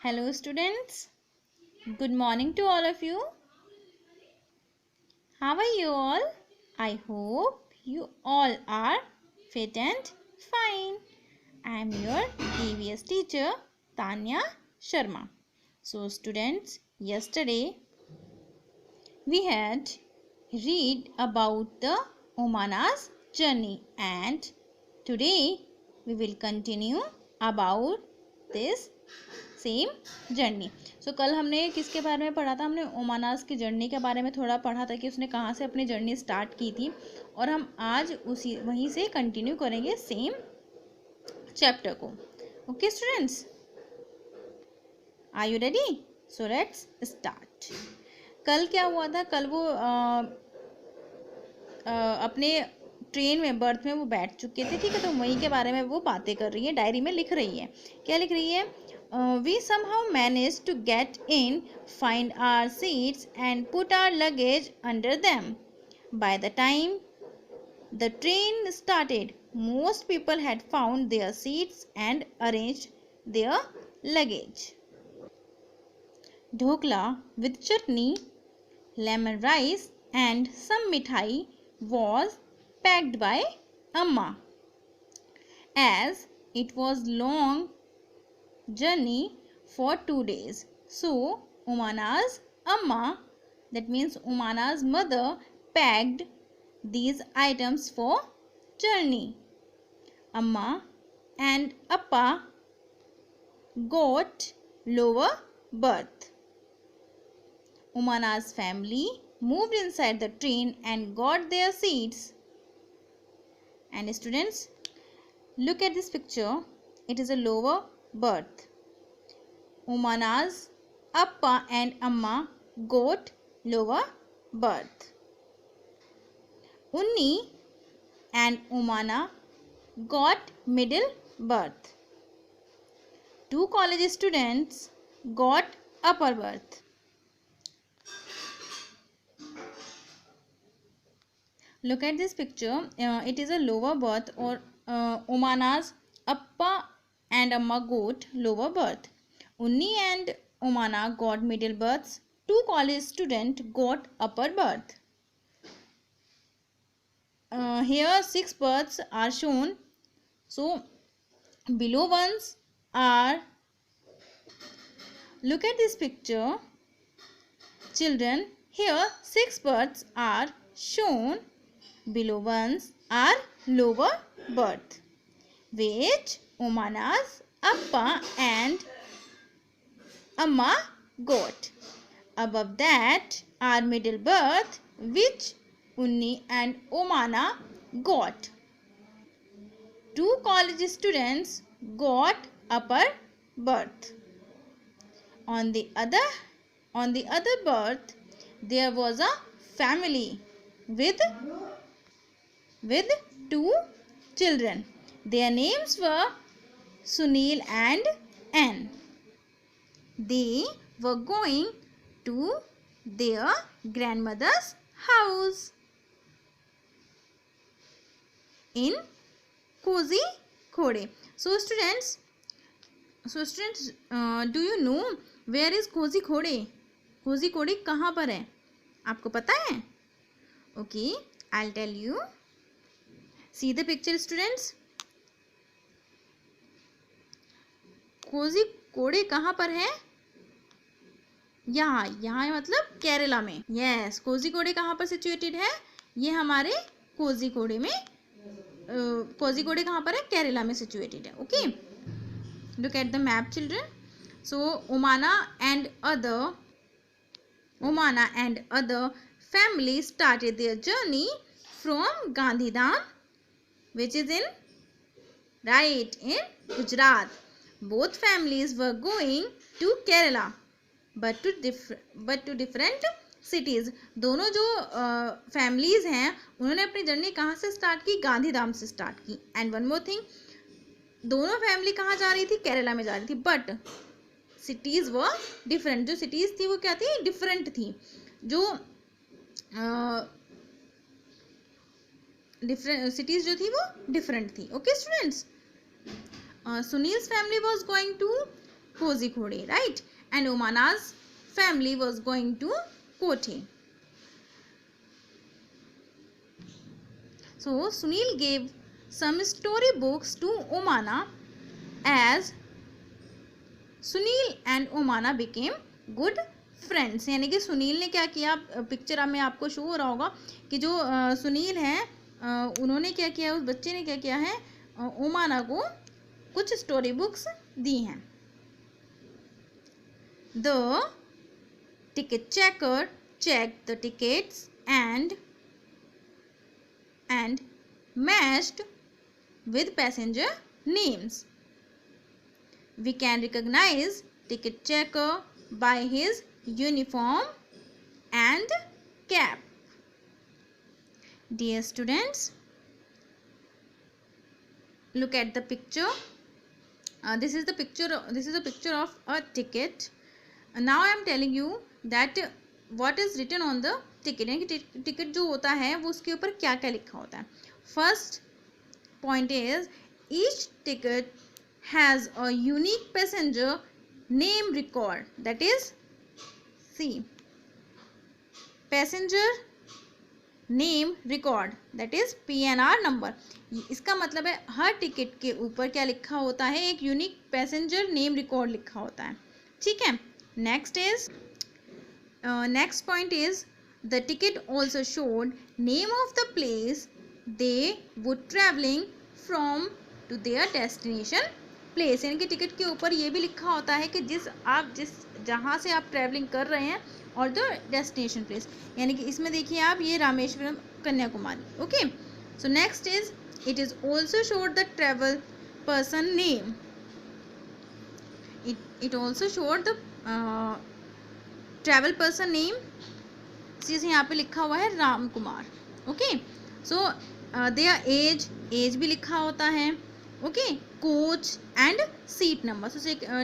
Hello students, good morning to all of you. How are you all? I hope you all are fit and fine. I am your EVS teacher Tanya Sharma. So students, yesterday we had read about the Umana's journey and today we will continue about this same journey. So कल हमने किसके बारे में पढ़ा था? हमने ओमानास की journey के बारे में थोड़ा पढ़ा था कि उसने कहाँ से अपनी जर्नी स्टार्ट की थी और हम आज वहीं से कंटिन्यू करेंगे सेम चैप्टर को. Okay students, are you ready? So let's start. कल क्या हुआ था? कल वो अपने ट्रेन में बर्थ में वो बैठ चुके थे, ठीक है. तो वहीं के बारे में वो बातें कर रही है, डायरी में लिख रही है. क्या लिख रही है? We somehow managed to get in, find our seats and put our luggage under them. By the time the train started, most people had found their seats and arranged their luggage. Dhokla with chutney, lemon rice and some mithai was packed by Amma. As it was long journey for 2 days. So Umana's Amma, that means Umana's mother, packed these items for journey. Amma and Appa got lower berth. Umana's family moved inside the train and got their seats. And students, look at this picture. It is a lower berth. Umana's Appa and Amma got lower berth. Unni and Umana got middle berth. 2 college students got upper berth. Look at this picture. It is a lower berth, or Umana's Appa and Amma got lower berth. Unni and Umana got middle berths. 2 college students got upper berth. Here 6 berths are shown. So below ones are, look at this picture children. Here 6 berths are shown. Below ones are lower berth, which Umana's Appa and Amma got. Above that are middle berth, which Unni and Umana got. 2 college students got upper berth. On the other berth, there was a family with 2 children. Their names were Sunil and Anne. They were going to their grandmother's house in Kozhikode. So students, do you know where is Kozhikode? Kozhikode कहाँ पर है? आपको पता है? Okay, I'll tell you. See the picture students. Kozhikode कहाँ पर है? यहाँ मतलब केरला में. यस, कोझिकोडे कहाँ पर सिचुएटेड है? ये हमारे कोझिकोडे में, कोझिकोडे कहाँ पर है? केरला में सिचुएटेड है. Okay, look at the map children. So Umana and other families started their journey from Gandhidham, which is in Gujarat. Both families were going to Kerala, but to different cities. दोनों जो families हैं उन्होंने अपनी journey कहाँ से start की? गांधीधाम से start की. एंड वन मोर थिंग, दोनों फैमिली कहाँ जा रही थी? केरला में जा रही थी. But cities were different. जो सिटीज़ थी वो क्या थी? डिफरेंट थी. जो डिफरेंट सिटीज़ जो थी वो डिफरेंट थी. Okay students, Sunil's family was going to Kozhikode, right? And Umana's family was going to Kothe. So Sunil gave some storybooks to Umana as Sunil and Umana became good friends. यानी कि सुनील ने क्या किया, picture में आपको show हो रहा होगा कि जो सुनील हैं उन्होंने क्या किया, उस बच्चे ने क्या किया है, उमाना को कुछ स्टोरी बुक्स दी हैं. The ticket checker checked the tickets and matched with passenger names. We can recognize ticket checker by his uniform and cap. Dear students, look at the picture. This is the picture of a ticket. Now I am telling you that what is written on the ticket. यानी कि ticket जो होता है वो उसके ऊपर क्या क्या लिखा होता है. First point is each ticket has a unique passenger name record. That is, see, passenger name record, that is PNR number. इसका मतलब है हर टिकट के ऊपर क्या लिखा होता है, एक यूनिक पैसेंजर नेम रिकॉर्ड लिखा होता है. ठीक है. Next point is the ticket also should name of the place they would travelling from to their destination place. यानी कि टिकट के ऊपर ये भी लिखा होता है कि जहाँ से आप ट्रैवलिंग कर रहे हैं और द डेस्टिनेशन प्लेस. यानी कि इसमें देखिए आप, ये Rameswaram Kanyakumari. Okay. So next is it is also should the travel person name. It also should the travel person name. जैसे यहाँ पे लिखा हुआ है Ram Kumar. Okay. So their age भी लिखा होता है. Okay. Coach and seat number. सो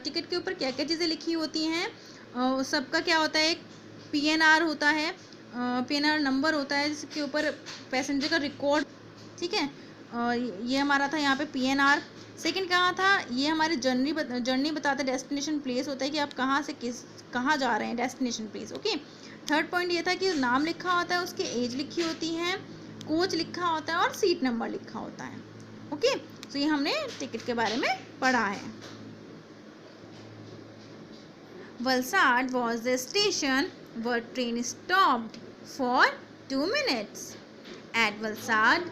टिकट के ऊपर क्या क्या चीज़ें लिखी होती हैं, सबका क्या होता है, एक PNR होता है, PNR नंबर होता है जिसके ऊपर पैसेंजर का रिकॉर्ड. ठीक है. ये हमारा था यहाँ पे PNR. सेकंड कहाँ था, ये हमारी जर्नी बताता है, डेस्टिनेशन प्लेस होता है कि आप कहाँ जा रहे हैं, destination place. Okay. Third point ये था कि नाम लिखा होता है, उसकी एज लिखी होती है, कोच लिखा होता है और सीट नंबर लिखा होता है. ओके. तो ये हमने टिकट के बारे में पढ़ा है. Valsad was the station where train stopped for 2 minutes. At Valsad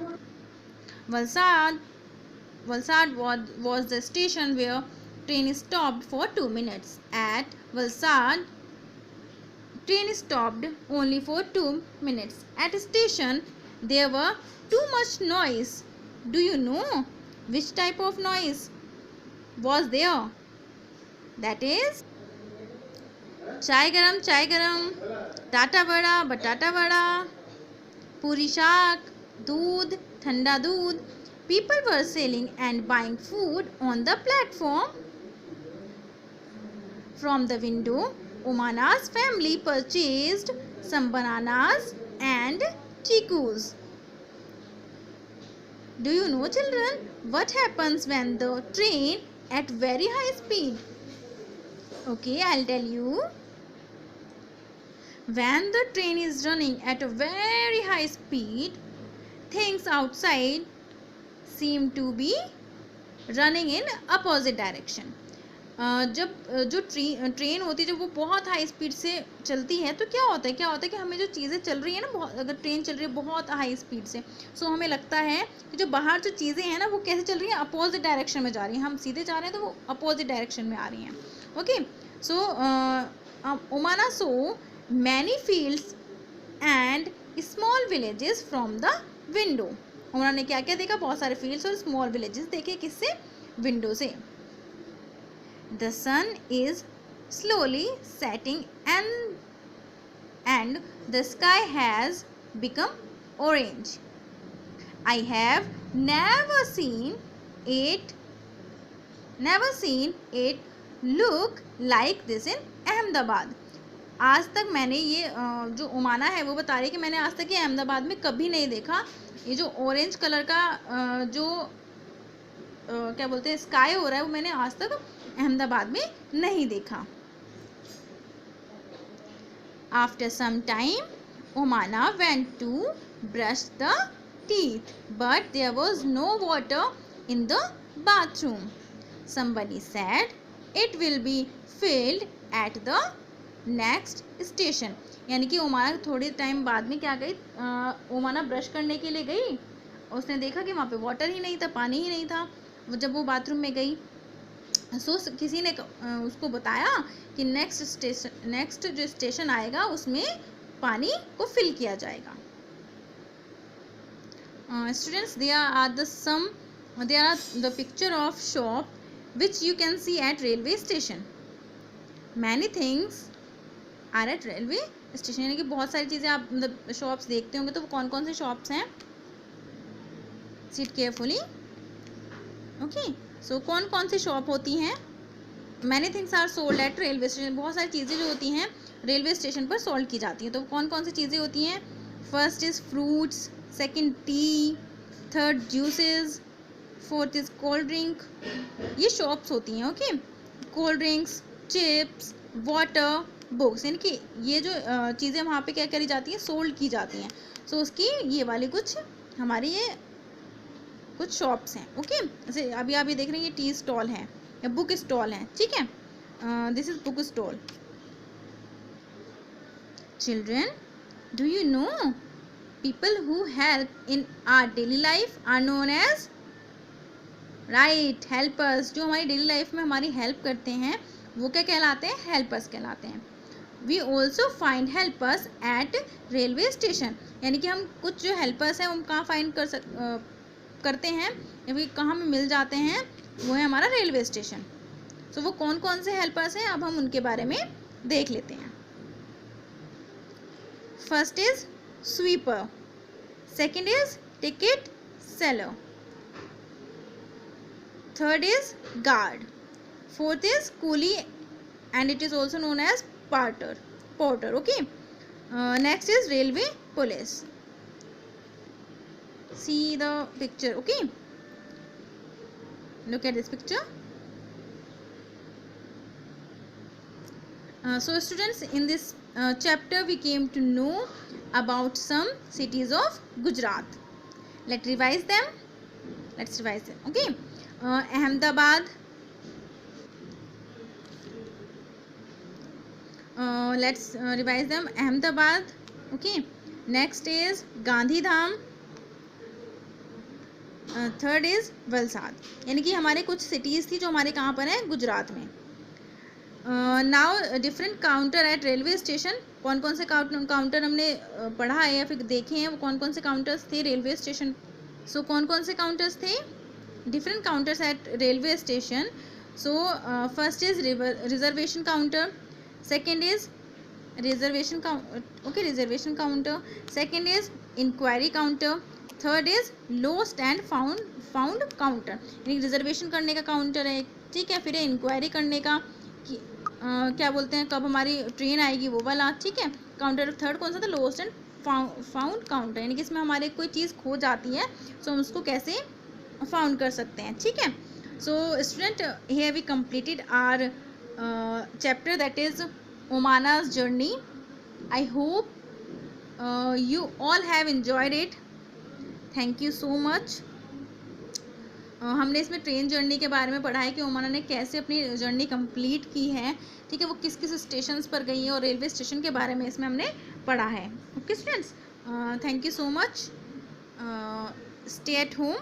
was the station where train stopped for 2 minutes. At Valsad, train stopped only for 2 minutes. At the station, there were too much noise. Do you know which type of noise was there? That is, चाय गरम, टाटा बड़ा, बटाटा बड़ा, पूरी शाक, दूध, ठंडा दूध. People were selling and buying food on the platform. From the window, Umana's family purchased some bananas and chikus. Do you know, children, what happens when the train at very high speed? Okay, I'll tell you. When the train is running at a very high speed, things outside seem to be running in opposite direction. जब जो train होती है, जब वो बहुत high speed से चलती है तो क्या होता है कि हमें जो चीज़ें चल रही है ना, अगर ट्रेन चल रही है बहुत हाई स्पीड से, सो हमें लगता है कि जो बाहर जो चीज़ें हैं ना वो कैसे चल रही हैं, अपोजिट डायरेक्शन में जा रही हैं. हम सीधे जा रहे हैं तो वो अपोजिट डायरेक्शन में आ रही हैं. Okay. So Umana saw many fields and small villages from the window. उन्होंने क्या क्या देखा, बहुत सारे फील्ड्स और स्मॉल विलेजेस देखे. किससे? विंडो से. The sun is slowly setting and the sky has become orange. I have never seen it look like this in Ahmedabad. आज तक मैंने ये जो उमाना है वो बता रही है कि मैंने आज तक ये अहमदाबाद में कभी नहीं देखा. ये जो ऑरेंज कलर का जो क्या बोलते हैं स्काई हो रहा है, वो मैंने आज तक अहमदाबाद में नहीं देखा। After some time Omana went to brush the teeth but there was no water in the bathroom. Somebody said it will be filled at the next station. यानी कि ओमाना थोड़े टाइम बाद में क्या गई, ओमाना ब्रश करने के लिए गई, उसने देखा कि वहाँ पे वाटर ही नहीं था, पानी ही नहीं था। जब वो बाथरूम में गई सो किसी ने उसको बताया कि नेक्स्ट जो स्टेशन आएगा उसमें पानी को फिल किया जाएगा। Students, there are the picture of shop which you can see at railway station. Many things are at railway station. यानी कि बहुत सारी चीज़ें आप मतलब शॉप्स देखते होंगे, तो वो कौन कौन से शॉप्स हैं? Sit carefully. Okay. So कौन कौन सी शॉप होती हैं? Many things are sold at railway station. बहुत सारी चीज़ें जो होती हैं रेलवे स्टेशन पर सोल्ड की जाती हैं। तो कौन कौन सी चीज़ें होती हैं? First is fruits, second T, third juices, fourth is cold drink. ये शॉप्स होती हैं। Okay, cold drinks, chips, water, books, यानी कि ये जो चीज़ें वहाँ पे क्या करी जाती हैं, सोल्ड की जाती हैं। सो उसकी ये वाली कुछ हमारी ये कुछ शॉप्स हैं। ओके, जैसे अभी आप ये देख रहे हैं, ये टी स्टॉल है या बुक स्टॉल है। ठीक है, this is book stall. Children, do you know people who help in our daily life are known as right helpers. जो हमारी डेली लाइफ में हमारी हेल्प करते हैं वो क्या कहलाते हैं? हेल्पर्स कहलाते हैं। We also find helpers at railway station. यानी कि हम कुछ जो हेल्पर्स हैं हम कहाँ फाइंड करते हैं या फिर कहाँ में मिल जाते हैं, वो है हमारा रेलवे स्टेशन। सो वो कौन कौन से हेल्पर्स हैं अब हम उनके बारे में देख लेते हैं। First is sweeper, second is ticket seller, third is guard, fourth is coolie and it is also known as porter. Okay, next is railway police. See the picture. Okay, look at this picture. So students, in this chapter we came to know about some cities of Gujarat. Let's revise them. Okay, Ahmedabad. Let's revise them. Ahmedabad. Okay, next is Gandhidham. Third is Valsad. यानी कि हमारे कुछ cities थी जो हमारे कहाँ पर हैं, गुजरात में। Now different counter eight railway station. कौन कौन से काउंटर हमने पढ़ा है या फिर देखे हैं, वो कौन कौन से काउंटर्स थे रेलवे स्टेशन। सो कौन कौन से काउंटर्स थे? Different counters at railway station. So first is reservation counter, second is reservation counter, second is inquiry counter, third is lost and found counter. यानी रिजर्वेशन करने का काउंटर है, ठीक है, फिर इंक्वायरी करने का कि क्या बोलते हैं कब हमारी ट्रेन आएगी वो वाला, ठीक है, काउंटर। थर्ड कौन सा था? Lost and found counter. यानी कि इसमें हमारे कोई चीज़ खो जाती है सो हम उसको कैसे फाउंड कर सकते हैं, ठीक है। So student, here we completed our chapter that is Omana's journey. I hope you all have enjoyed it. Thank you so much. हमने इसमें ट्रेन जर्नी के बारे में पढ़ा है कि ओमाना ने कैसे अपनी जर्नी कंप्लीट की है, ठीक है, वो किस किस स्टेशन पर गई है और रेलवे स्टेशन के बारे में इसमें हमने पढ़ा है। Okay students, thank you so much. Stay at home.